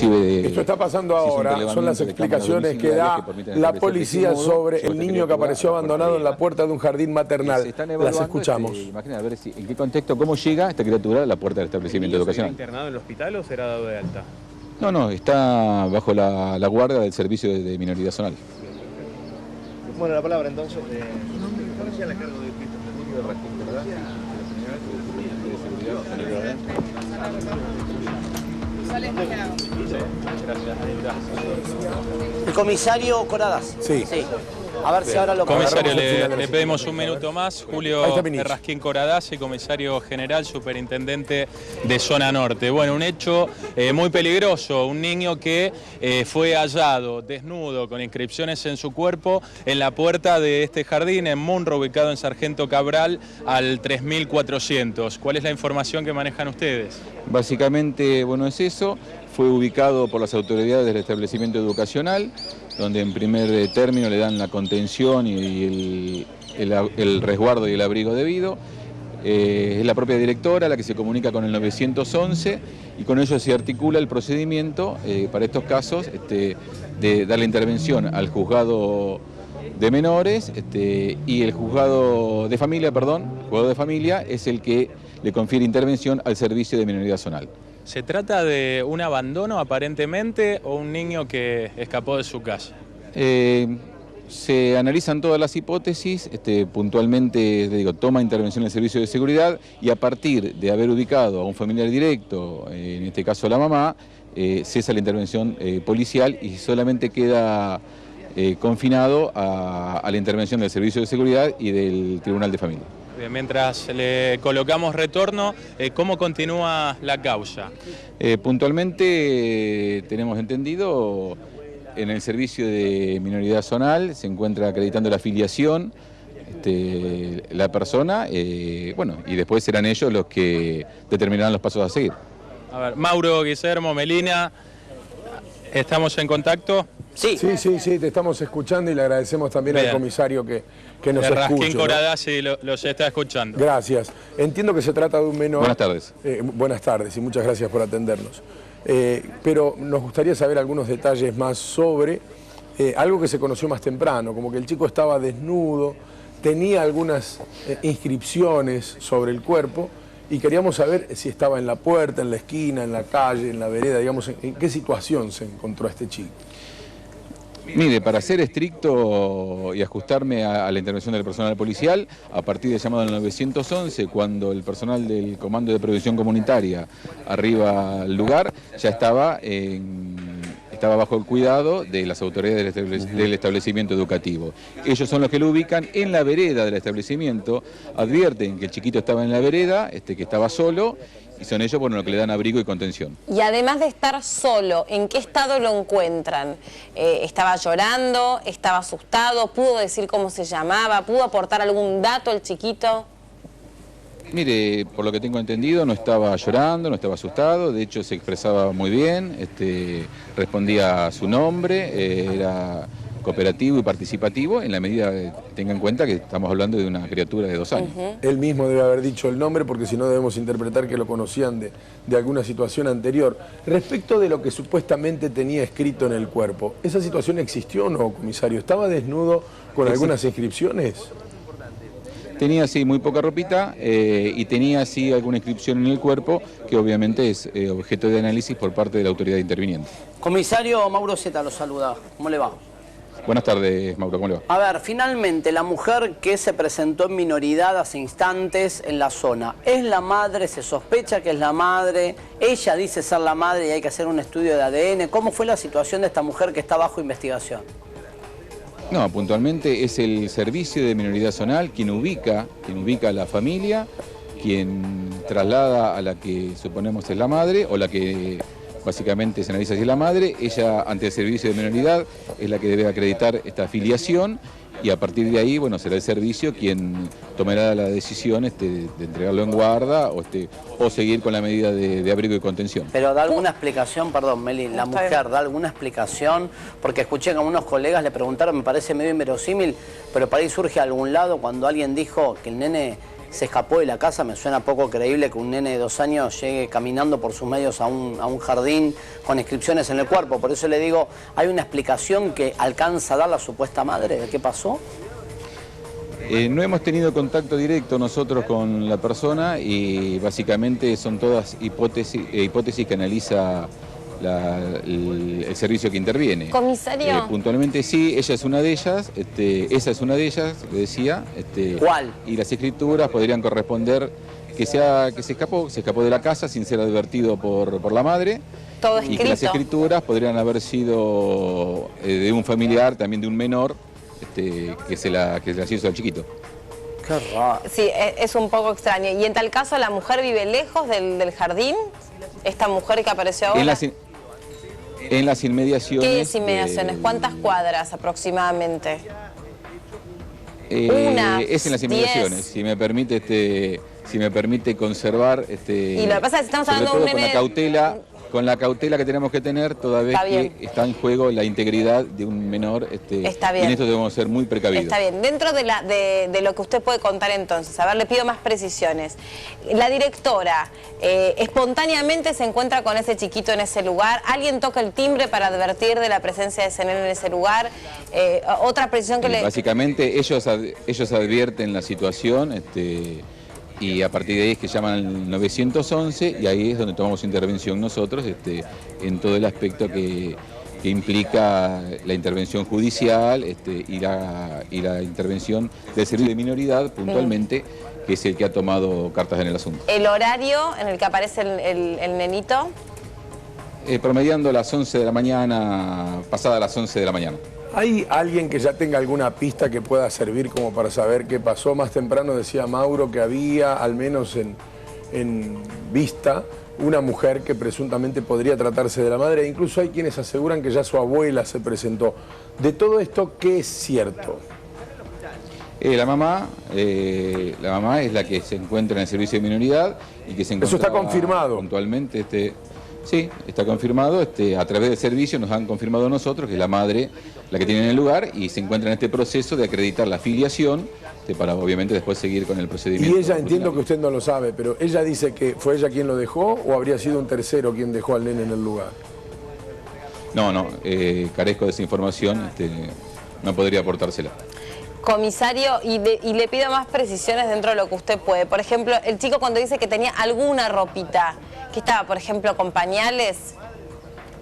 inclusive... Esto está pasando ahora, son las explicaciones que da la policía sobre el niño que apareció abandonado en la puerta de un jardín maternal. Las escuchamos. Imagina, a ver en qué contexto, cómo llega esta criatura a la puerta del establecimiento educacional. ¿Está internado en el hospital o será dado de alta? No, está bajo la guardia del servicio de minoría zonal. Bueno, la palabra entonces de... ¿Cuál es la cargo de Cristo de Raskin, verdad? El comisario Coradas. Sí. A ver si ahora lo Comisario, le pedimos un minuto más. Julio Raskin Coradas, comisario general, superintendente de Zona Norte. Bueno, un hecho muy peligroso. Un niño que fue hallado desnudo con inscripciones en su cuerpo en la puerta de este jardín en Munro, ubicado en Sargento Cabral al 3400. ¿Cuál es la información que manejan ustedes? Básicamente, bueno, es eso. Fue ubicado por las autoridades del establecimiento educacional, donde en primer término le dan la contención y el resguardo y el abrigo debido. Es la propia directora la que se comunica con el 911 y con ello se articula el procedimiento para estos casos de dar la intervención al juzgado de menores y el juzgado de familia, el juzgado de familia es el que le confiere intervención al servicio de minoría zonal. ¿Se trata de un abandono aparentemente o un niño que escapó de su casa? Se analizan todas las hipótesis, puntualmente toma intervención el servicio de seguridad y a partir de haber ubicado a un familiar directo, en este caso la mamá, cesa la intervención policial y solamente queda confinado a la intervención del servicio de seguridad y del Tribunal de Familia. Bien, mientras le colocamos retorno, ¿cómo continúa la causa? Puntualmente tenemos entendido, en el servicio de minoridad zonal se encuentra acreditando la afiliación la persona, bueno, y después serán ellos los que determinarán los pasos a seguir. A ver, Mauro, Guillermo, Melina, ¿estamos en contacto? Sí, te estamos escuchando y le agradecemos también al comisario que nos escucha. Raskin Coradas, sí, los está escuchando. Gracias. Entiendo que se trata de un menor... Buenas tardes. Buenas tardes y muchas gracias por atendernos. Pero nos gustaría saber algunos detalles más sobre algo que se conoció más temprano, como que el chico estaba desnudo, tenía algunas inscripciones sobre el cuerpo y queríamos saber si estaba en la puerta, en la esquina, en la calle, en la vereda, digamos, en qué situación se encontró este chico. Mire, para ser estricto y ajustarme a la intervención del personal policial, a partir del llamado al 911, cuando el personal del Comando de Prevención Comunitaria arriba al lugar, ya estaba bajo el cuidado de las autoridades del establecimiento educativo. Ellos son los que lo ubican en la vereda del establecimiento, advierten que el chiquito estaba en la vereda, que estaba solo, y son ellos los que le dan abrigo y contención. Y además de estar solo, ¿en qué estado lo encuentran? ¿Estaba llorando? ¿Estaba asustado? ¿Pudo decir cómo se llamaba? ¿Pudo aportar algún dato el chiquito? Mire, por lo que tengo entendido, no estaba llorando, no estaba asustado, de hecho se expresaba muy bien, respondía a su nombre, era cooperativo y participativo, en la medida que tenga en cuenta que estamos hablando de una criatura de 2 años. Él mismo debe haber dicho el nombre porque si no debemos interpretar que lo conocían de alguna situación anterior. Respecto de lo que supuestamente tenía escrito en el cuerpo, ¿esa situación existió o no, comisario? ¿Estaba desnudo con algunas inscripciones? Tenía sí muy poca ropita y tenía sí alguna inscripción en el cuerpo que obviamente es objeto de análisis por parte de la autoridad interviniente. Comisario Mauro Zeta lo saluda. ¿Cómo le va? Buenas tardes, Mauro, ¿cómo le va? A ver, finalmente, la mujer que se presentó en minoridad hace instantes en la zona, ¿es la madre? ¿Se sospecha que es la madre? Ella dice ser la madre y hay que hacer un estudio de ADN. ¿Cómo fue la situación de esta mujer que está bajo investigación? No, puntualmente es el servicio de minoridad zonal quien ubica a la familia, quien traslada a la que suponemos es la madre o la que básicamente se analiza si es la madre. Ella ante el servicio de minoridad es la que debe acreditar esta afiliación y a partir de ahí, bueno, será el servicio quien tomará la decisión de entregarlo en guarda o seguir con la medida de abrigo y contención. Pero da alguna explicación, perdón, Meli, la mujer da alguna explicación, porque escuché que a unos colegas le preguntaron, me parece medio inverosímil, pero para ahí surge a algún lado cuando alguien dijo que el nene se escapó de la casa. Me suena poco creíble que un nene de 2 años llegue caminando por sus medios a un jardín con inscripciones en el cuerpo. Por eso le digo, ¿hay una explicación que alcanza a dar la supuesta madre de qué pasó? No hemos tenido contacto directo nosotros con la persona y básicamente son todas hipótesis que analiza el servicio que interviene. Comisario. Puntualmente sí, ella es una de ellas, esa es una de ellas, le decía. ¿Cuál? Y las escrituras podrían corresponder que se escapó de la casa sin ser advertido por la madre. Todo escrito. Y que las escrituras podrían haber sido de un familiar, también de un menor, que se las hizo al chiquito. Qué raro. Sí, es un poco extraño. ¿Y en tal caso la mujer vive lejos del jardín? ¿Esta mujer que apareció ahora? En las inmediaciones. ¿Qué es inmediaciones? ¿Cuántas cuadras aproximadamente? Es en las inmediaciones, 10. Si me permite conservar. Y lo que pasa es que estamos hablando de un nene. Con la cautela que tenemos que tener, toda vez que está en juego la integridad de un menor, Está bien. en esto debemos ser muy precavidos. Está bien. Dentro de lo que usted puede contar entonces, a ver, le pido más precisiones. La directora espontáneamente se encuentra con ese chiquito en ese lugar. ¿Alguien toca el timbre para advertir de la presencia de ese nene en ese lugar? Otra precisión que Básicamente ellos advierten la situación, y a partir de ahí es que llaman al 911 y ahí es donde tomamos intervención nosotros en todo el aspecto que implica la intervención judicial y la intervención del servicio de minoridad puntualmente, que es el que ha tomado cartas en el asunto. ¿El horario en el que aparece el nenito? Promediando las 11 de la mañana, pasada las 11 de la mañana. ¿Hay alguien que ya tenga alguna pista que pueda servir como para saber qué pasó? Más temprano decía Mauro que había, al menos en vista, una mujer que presuntamente podría tratarse de la madre. Incluso hay quienes aseguran que ya su abuela se presentó. De todo esto, ¿qué es cierto? La mamá es la que se encuentra en el servicio de minoridad y que se encuentra. Eso está confirmado. Puntualmente, sí, está confirmado. A través del servicio nos han confirmado nosotros que es la madre la que tiene en el lugar y se encuentra en este proceso de acreditar la filiación para obviamente después seguir con el procedimiento. Y ella, entiendo que usted no lo sabe, pero ella dice que fue ella quien lo dejó o habría sido un tercero quien dejó al nene en el lugar. No, carezco de esa información, no podría aportársela. Comisario, y le pido más precisiones dentro de lo que usted puede. Por ejemplo, el chico cuando dice que tenía alguna ropita, que estaba, por ejemplo, con pañales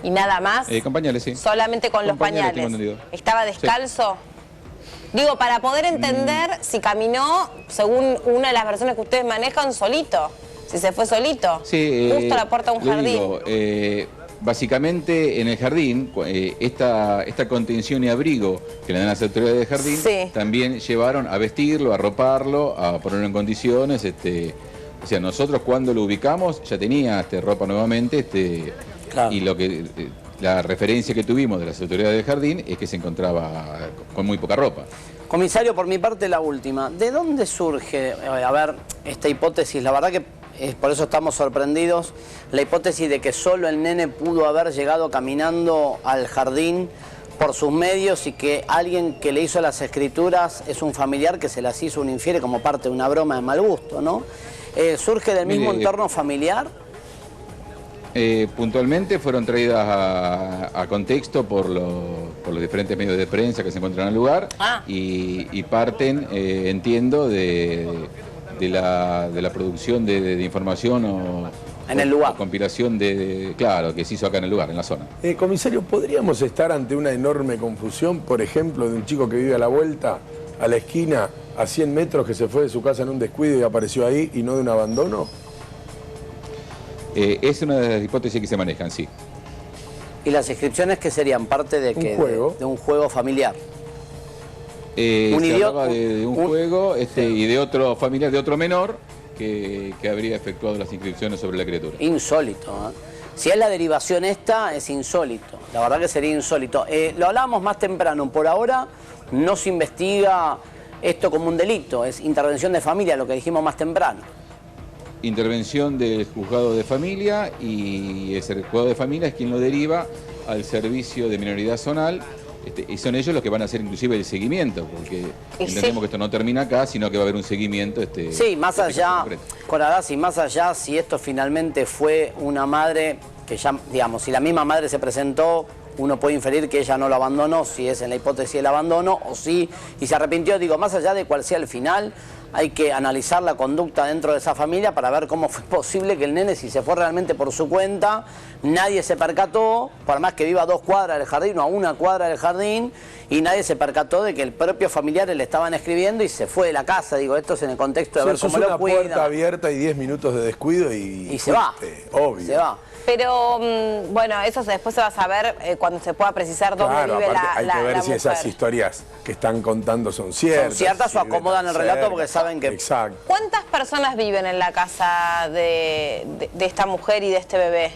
y nada más. Con pañales, sí. Solamente con los pañales. ¿Estaba descalzo? Sí. Digo, para poder entender si caminó, según una de las versiones que ustedes manejan, solito. Si se fue solito. Sí. Justo a la puerta de un jardín. Digo, básicamente en el jardín, esta contención y abrigo que le dan las autoridades del jardín, también llevaron a vestirlo, a arroparlo, a ponerlo en condiciones. O sea, nosotros cuando lo ubicamos ya tenía ropa nuevamente, claro. Y la referencia que tuvimos de las autoridades del jardín es que se encontraba con muy poca ropa. Comisario, por mi parte la última. ¿De dónde surge, esta hipótesis? La verdad que por eso estamos sorprendidos. La hipótesis de que solo el nene pudo haber llegado caminando al jardín por sus medios y que alguien que le hizo las escrituras es un familiar que se las hizo, un infiere como parte de una broma de mal gusto, ¿no? ¿Surge del mismo entorno familiar? Puntualmente fueron traídas a contexto por los diferentes medios de prensa que se encuentran en el lugar y parten, entiendo, de la producción de información en el lugar. O compilación claro, que se hizo acá en el lugar, en la zona. Comisario, ¿podríamos estar ante una enorme confusión, por ejemplo, de un chico que vive a la vuelta, a la esquina, a 100 metros, que se fue de su casa en un descuido y apareció ahí y no de un abandono? Es una de las hipótesis que se manejan, sí. ¿Y las inscripciones que serían parte de qué? De un juego familiar. Se hablaba de un juego y de otro familiar, de otro menor que habría efectuado las inscripciones sobre la criatura. Insólito, ¿eh? Si es la derivación esta, es insólito. La verdad que sería insólito. Lo hablábamos más temprano. Por ahora no se investiga esto como un delito. Es intervención de familia, lo que dijimos más temprano. Intervención del juzgado de familia y ese juzgado de familia es quien lo deriva al servicio de minoridad zonal y son ellos los que van a hacer inclusive el seguimiento, porque entendemos que esto no termina acá, sino que va a haber un seguimiento. Sí, más allá, Coradazzi, más allá si esto finalmente fue una madre que ya, digamos, si la misma madre se presentó, uno puede inferir que ella no lo abandonó, si es en la hipótesis del abandono, o sí, y se arrepintió. Digo, más allá de cuál sea el final, hay que analizar la conducta dentro de esa familia para ver cómo fue posible que el nene, si se fue realmente por su cuenta, nadie se percató, por más que viva a 2 cuadras del jardín o a 1 cuadra del jardín, y nadie se percató de que el propio familiares le estaban escribiendo y se fue de la casa. Digo, esto es en el contexto de ver cómo lo cuida. Una puerta abierta y 10 minutos de descuido y se va. Obvio. Se va. Pero, bueno, eso después se va a saber cuando se pueda precisar dónde vive la hay que ver si esas historias que están contando son ciertas. Son ciertas o acomodan el relato porque saben que... Exacto. ¿Cuántas personas viven en la casa de esta mujer y de este bebé?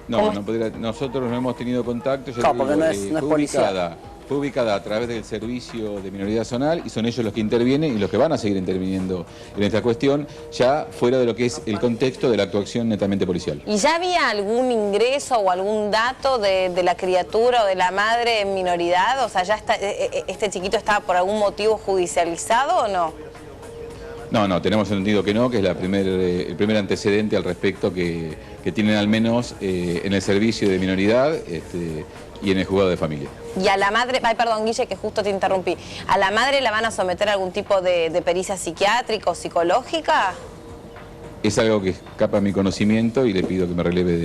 No, nosotros no hemos tenido contacto. Porque no es policía. Fue ubicada a través del Servicio de Minoridad Zonal y son ellos los que intervienen y los que van a seguir interviniendo en esta cuestión, ya fuera de lo que es el contexto de la actuación netamente policial. ¿Y ya había algún ingreso o algún dato de la criatura o de la madre en minoridad? O sea, ¿ya este chiquito estaba por algún motivo judicializado o no? No, tenemos entendido que no, que es el primer antecedente al respecto que tienen al menos en el Servicio de Minoridad y en el Juzgado de Familia. Y a la madre, ay perdón Guille que justo te interrumpí, ¿a la madre la van a someter a algún tipo de pericia psiquiátrica o psicológica? Es algo que escapa a mi conocimiento y le pido que me releve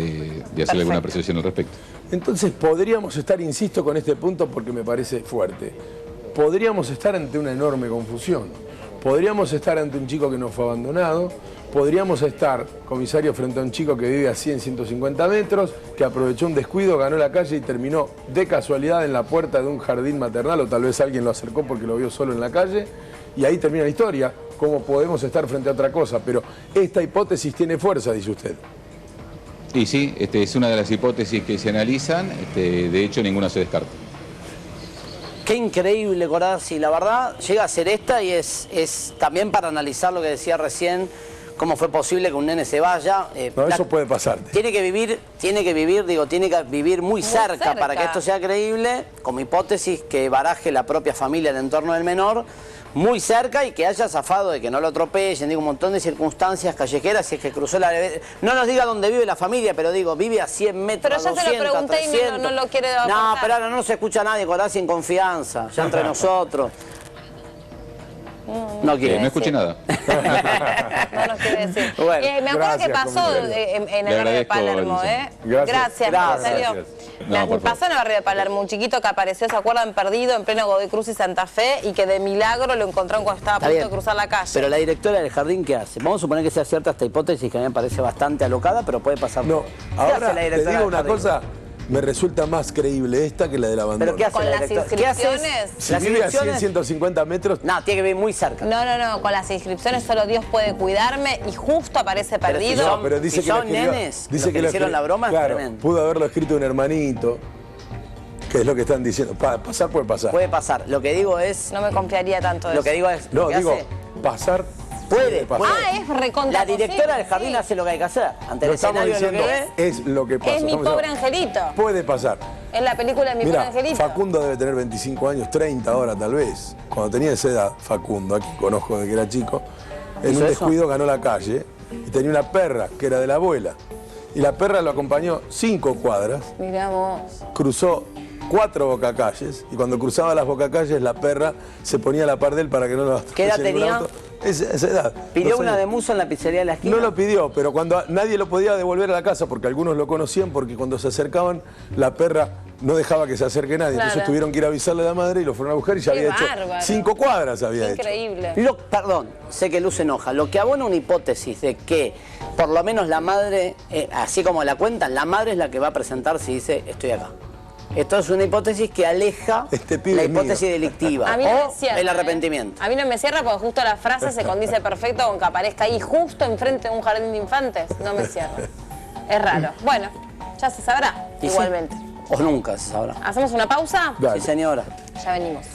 de hacerle alguna apreciación al respecto. Entonces podríamos estar, insisto con este punto porque me parece fuerte, podríamos estar ante una enorme confusión. Podríamos estar ante un chico que no fue abandonado, podríamos estar, comisario, frente a un chico que vive a 100, 150 metros, que aprovechó un descuido, ganó la calle y terminó de casualidad en la puerta de un jardín maternal, o tal vez alguien lo acercó porque lo vio solo en la calle, y ahí termina la historia. ¿Cómo podemos estar frente a otra cosa? Pero esta hipótesis tiene fuerza, dice usted. Y sí, es una de las hipótesis que se analizan, de hecho ninguna se descarta. Qué increíble, Coradazzi, la verdad llega a ser esta y es también para analizar lo que decía recién, cómo fue posible que un nene se vaya. No, eso puede pasar. Tiene que vivir muy cerca para que esto sea creíble, como hipótesis que baraje la propia familia en el entorno del menor, muy cerca y que haya zafado de que no lo atropellen, digo, un montón de circunstancias callejeras, si es que cruzó la... No nos diga dónde vive la familia, pero digo, vive a 100 metros, pero ya 200, se lo pregunté 300. Y no lo quiere aportar. No, pero ahora no se escucha a nadie, Coradazzi, en confianza, ya entre nosotros. No quiere no escuché nada. No nos quiere decir. Bueno, me acuerdo que pasó en el barrio de Palermo, Gracias, comisario. Pasó en el barrio de Palermo, un chiquito que apareció, ¿se acuerdan? Perdido en pleno Godoy Cruz y Santa Fe, y que de milagro lo encontraron cuando estaba a punto de cruzar la calle. Pero la directora del jardín, ¿qué hace? Vamos a suponer que sea cierta esta hipótesis, que a mí me parece bastante alocada, pero puede pasar. No, ahora te digo una cosa, me resulta más creíble esta que la del abandono. ¿Pero qué hace con la las inscripciones? Si vive a 100, 150 metros... No, tiene que vivir muy cerca. No, con las inscripciones solo Dios puede cuidarme y justo aparece perdido. Pero dice si que son nenes, dice que le hicieron la broma, claro, es tremendo. Pudo haberlo escrito un hermanito, que es lo que están diciendo. Pasar puede pasar. Puede pasar. Lo que digo es... No me confiaría tanto de Lo eso. que digo es... No, digo, pasar... Puede. Es recontra. La directora del jardín hace lo que hay que hacer. Ante el escenario de lo que ve... Es lo que pasa. Es mi pobre angelito. Puede pasar. Es la película de mi pobre angelito. Facundo debe tener 25 años, 30 ahora tal vez. Cuando tenía esa edad, Facundo, aquí conozco desde que era chico, en un descuido ganó la calle y tenía una perra que era de la abuela. Y la perra lo acompañó 5 cuadras. Mirá vos. Cruzó 4 bocacalles y cuando cruzaba las bocacalles la perra se ponía a la par de él para que no lo... ¿Qué edad tenía? Esa edad. ¿Pidió una de muso en la pizzería de la esquina? No lo pidió, pero cuando nadie lo podía devolver a la casa, porque algunos lo conocían, porque cuando se acercaban, la perra no dejaba que se acerque nadie. Claro. Entonces tuvieron que ir a avisarle a la madre y lo fueron a buscar y ya había hecho 5 cuadras. Increíble. Perdón, sé que Luz se enoja. Lo que abona una hipótesis de que por lo menos la madre, así como la cuentan, la madre es la que va a presentarse y dice, estoy acá. Esto es una hipótesis que aleja la hipótesis delictiva a mí no me cierra, el arrepentimiento. A mí no me cierra porque justo la frase se condice perfecto con que aparezca ahí justo enfrente de un jardín de infantes. No me cierra. Es raro. Bueno, ya se sabrá igualmente. Sí. O nunca se sabrá. ¿Hacemos una pausa? Dale. Sí, señora. Ya venimos.